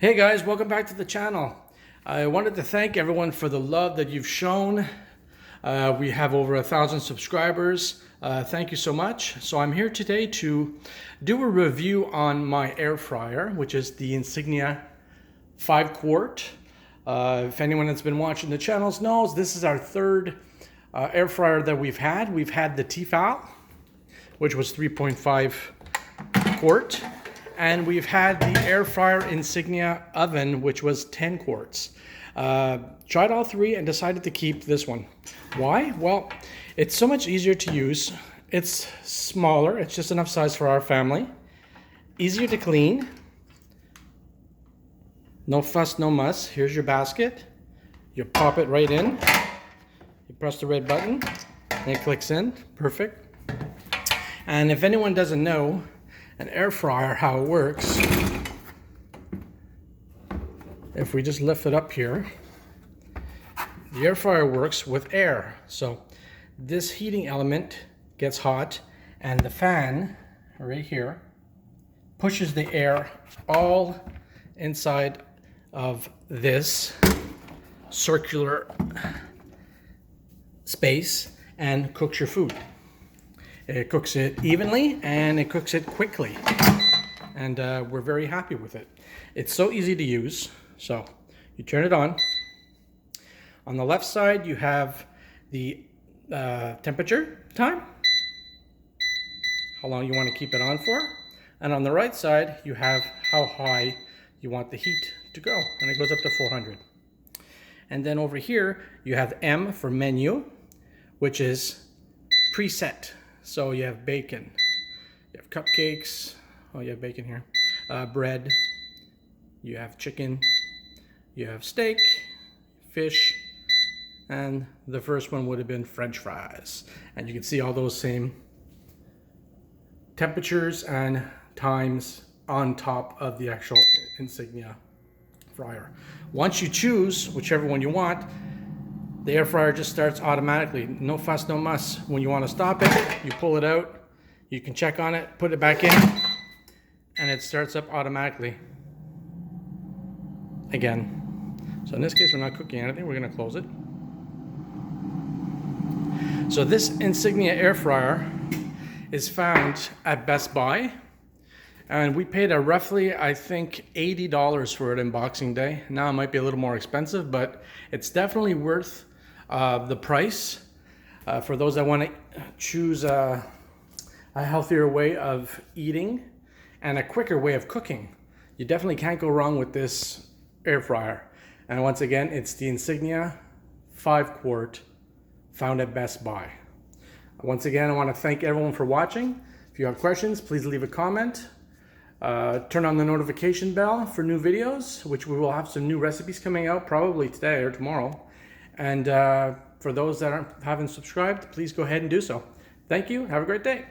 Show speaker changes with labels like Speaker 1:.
Speaker 1: Hey guys, welcome back to the channel. I wanted to thank everyone for the love that you've shown. We have over 1,000 subscribers. Thank you so much. So I'm here today to do a review on my air fryer, which is the Insignia 5-quart. If anyone that's been watching the channels knows, this is our third air fryer that we've had. We've had the Tefal, which was 3.5 quart. And we've had the air fryer Insignia oven, which was 10 quarts. Tried all three and decided to keep this one. Why? Well, it's so much easier to use. It's smaller. It's just enough size for our family. Easier to clean. No fuss, no muss. Here's your basket. You pop it right in. You press the red button and it clicks in. Perfect. And if anyone doesn't know, an air fryer, how it works, if we just lift it up here, the air fryer works with air. So this heating element gets hot and the fan right here pushes the air all inside of this circular space and cooks your food. It cooks it evenly and it cooks it quickly, and we're very happy with it. It's so easy to use. So you turn it on. On the left side you have the temperature time, how long you want to keep it on for, and on the right side you have how high you want the heat to go, and it goes up to 400. And then over here you have M for menu, which is preset. So you have bacon, you have cupcakes, oh you have bacon here, bread, you have chicken, you have steak, fish, and the first one would have been French fries. And you can see all those same temperatures and times on top of the actual Insignia fryer. Once you choose whichever one you want, the air fryer just starts automatically. No fuss, no muss. When you want to stop it, you pull it out, you can check on it, put it back in, and it starts up automatically again. So in this case, we're not cooking anything. We're going to close it. So this Insignia air fryer is found at Best Buy, and we paid roughly, I think, $80 for it in Boxing Day. Now it might be a little more expensive, but it's definitely worth the price for those that want to choose a healthier way of eating and a quicker way of cooking. You definitely can't go wrong with this air fryer. And once again, it's the Insignia 5-quart found at Best Buy. Once again, I want to thank everyone for watching. If you have questions, please leave a comment. Turn on the notification bell for new videos, which we will have some new recipes coming out probably today or tomorrow. And for those that haven't subscribed, please go ahead and do so. Thank you. Have a great day.